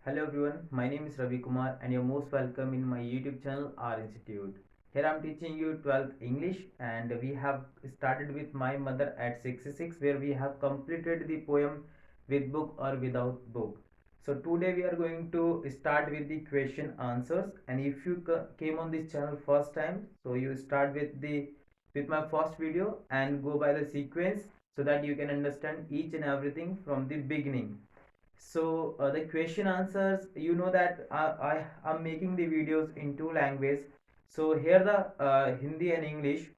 Hello everyone, my name is Ravi Kumar and you're most welcome in my YouTube channel R Institute. Here I'm teaching you 12th English and we have started with My Mother at 66 where we have completed the poem with book or without book. So today we are going to start with the question answers, and if you came on this channel first time, so you start with my first video and go by the sequence so that you can understand each and everything from the beginning. So the question answers, you know that I am making the videos in two languages. So here the Hindi and English.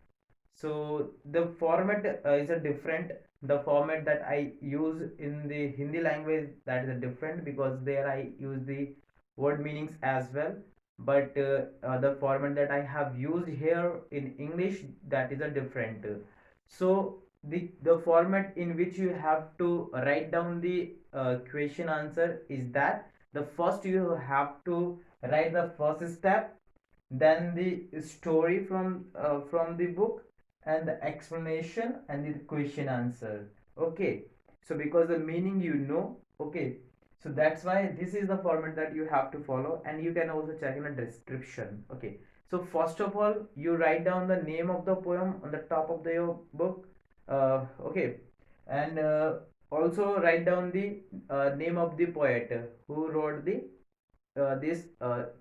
So the format is a different. The format that I use in the Hindi language, that is a different, because there I use the word meanings as well. But the format that I have used here in English, that is a different. So the format in which you have to write down the question answer is that the first you have to write the first step, then the story from the book, and the explanation and the question answer. Okay, so because the meaning okay, so that's why this is the format that you have to follow, and you can also check in the description. Okay, so first of all you write down the name of the poem on the top of your book. Okay, and also write down the name of the poet who wrote the this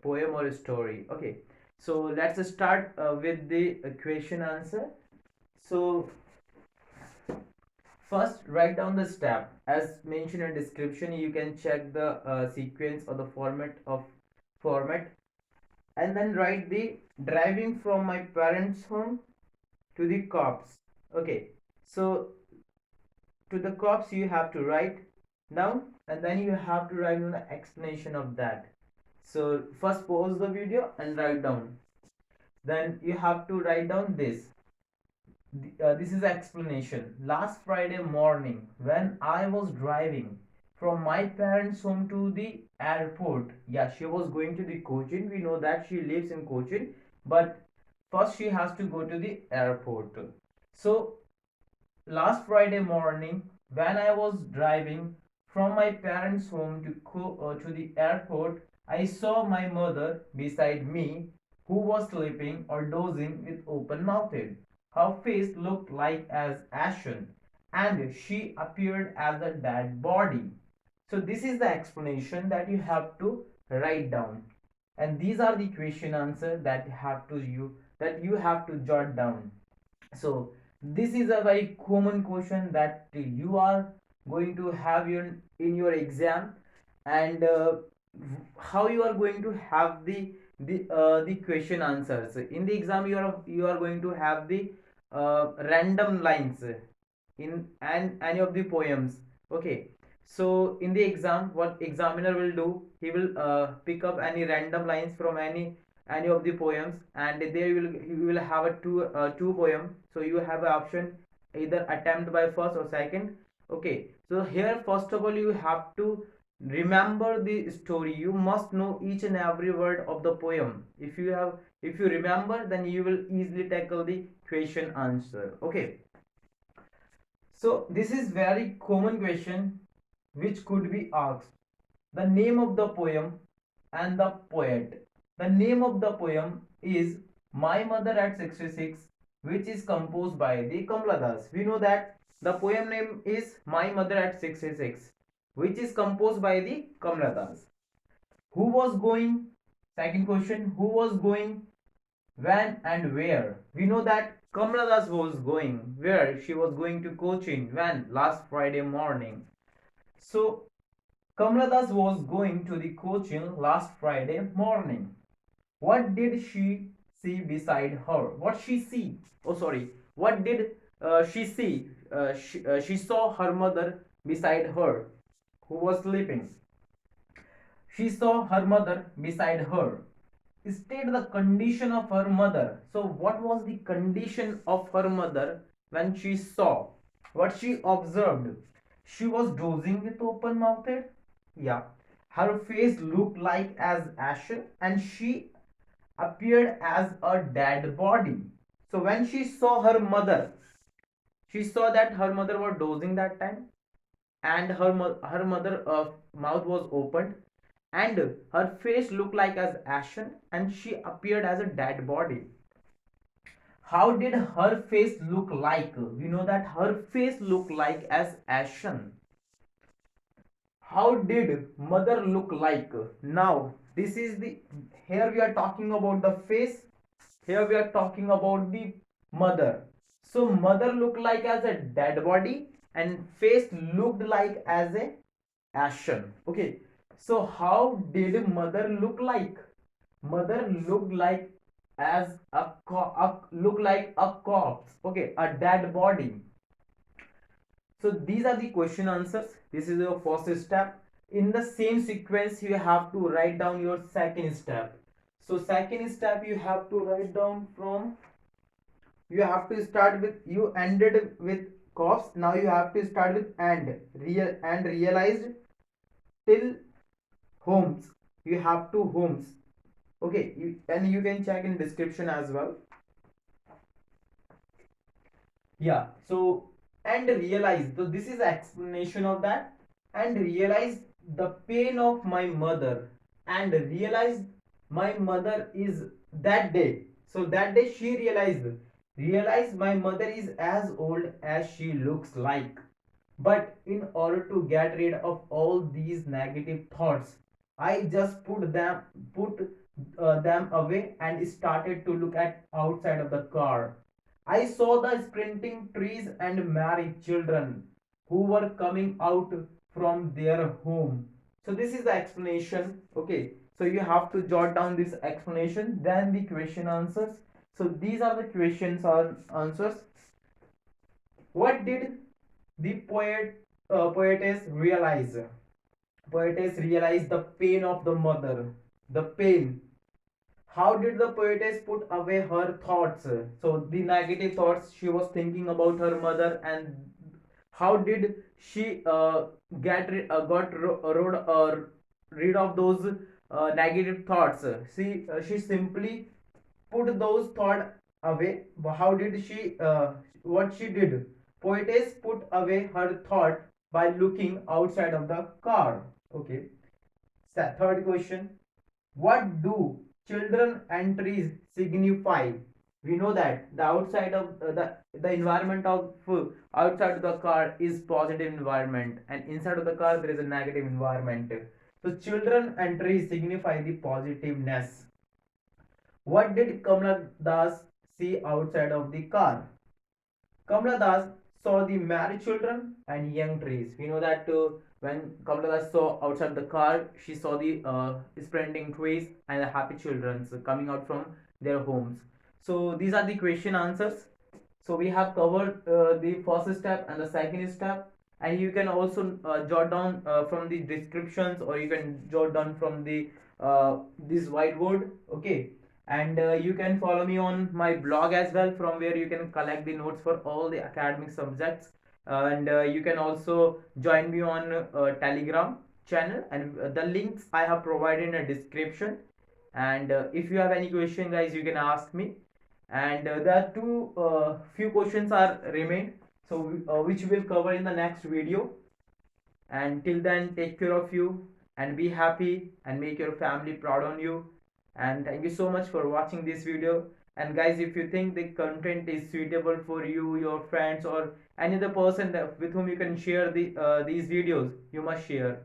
poem or story. Okay, so let's start with the question answer. So first write down the step as mentioned in description. You can check the sequence or the format, and then write the driving from my parents home to the cops. Okay, so to the cops you have to write down, and then you have to write down the explanation of that. So first pause the video and write down, then you have to write down this. This is the explanation. Last Friday morning, when I was driving from my parents' home to the airport, yeah, she was going to the Cochin. We know that she lives in Cochin, but first she has to go to the airport. So, last Friday morning, when I was driving from my parents' home to the airport, I saw my mother beside me, who was sleeping or dozing with open mouthed. Her face looked like as ashen, and she appeared as a dead body. So this is the explanation that you have to write down, and these are the question answer that you have to jot down. So this is a very common question that you are going to have in your exam, and how you are going to have the question answers in the exam. You are going to have the random lines in any of the poems. Okay, so in the exam, what examiner will do, he will pick up any random lines from any of the poems, and there he will have a two poem. So you have an option, either attempt by first or second. Okay, so here first of all you have to remember the story. You must know each and every word of the poem. If you remember, then you will easily tackle the question answer. Okay, so this is very common question which could be asked. The name of the poem and the poet. The name of the poem is My Mother at 66, which is composed by the Kamla Das. We know that the poem name is My Mother at 66, which is composed by the Kamla Das. Who was going? Second question, who was going, when and where? We know that Kamala Das was going. Where? She was going to Cochin. When? Last Friday morning. So Kamala Das was going to the Cochin last Friday morning. What did she see beside her? What she see? Oh, sorry. What did she see? She saw her mother beside her, who was sleeping. She saw her mother beside her. State the condition of her mother. So, what was the condition of her mother when she saw? What she observed? She was dozing with open mouthed. Yeah. Her face looked like as ashen, and she appeared as a dead body. So, when she saw her mother, she saw that her mother was dozing that time, and her mother mouth was opened, and her face looked like as ashen, and she appeared as a dead body. How did her face look like? We know that her face looked like as ashen. How did mother look like? Now this is the, here we are talking about the face, here we are talking about the mother. So mother looked like as a dead body and face looked like as a ashen. Okay, so how did mother look like? Mother looked like as look like a corpse, okay, a dead body. So these are the question answers. This is your first step. In the same sequence, you have to write down your second step. So second step you have to write down from, you have to start with, you ended with cops. Now you have to start with and realized till homes. You have to homes. Okay, and you can check in description as well. Yeah, so and realize, so this is explanation of that. And realize the pain of my mother, and realize my mother is that day, so that day she realized my mother is as old as she looks like. But in order to get rid of all these negative thoughts, I just put them away and started to look at outside of the car. I saw the sprinting trees and married children who were coming out from their home. So this is the explanation. Okay, so you have to jot down this explanation, then the question answers. So these are the questions or answers. What did the poetess realize? Poetess realized the pain of the mother. The pain. How did the poetess put away her thoughts? So the negative thoughts she was thinking about her mother, and how did she rid of those negative thoughts? She simply put those thoughts away. How did she? What she did? Poetess put away her thought by looking outside of the car. Okay. Third question: what do children and trees signify? We know that the outside of the environment of outside of the car is positive environment, and inside of the car there is a negative environment. So children and trees signify the positiveness. What did Kamala Das see outside of the car? Kamala Das saw the married children and young trees. We know that when Kamala Das saw outside the car, she saw the spreading trees and the happy children coming out from their homes. So these are the question answers. So we have covered the first step and the second step, and you can also jot down from the descriptions, or you can jot down from the this whiteboard. Okay, and you can follow me on my blog as well, from where you can collect the notes for all the academic subjects. And you can also join me on Telegram channel, and the links I have provided in a description. And if you have any question, guys, you can ask me. And there are few questions are remained, so which we'll cover in the next video. And till then, take care of you and be happy and make your family proud on you. And thank you so much for watching this video. And guys, if you think the content is suitable for you, your friends, or any other person with whom you can share these videos, you must share.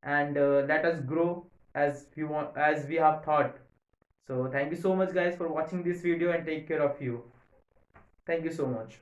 And let us grow as we want, as we have thought. So thank you so much, guys, for watching this video, and take care of you. Thank you so much.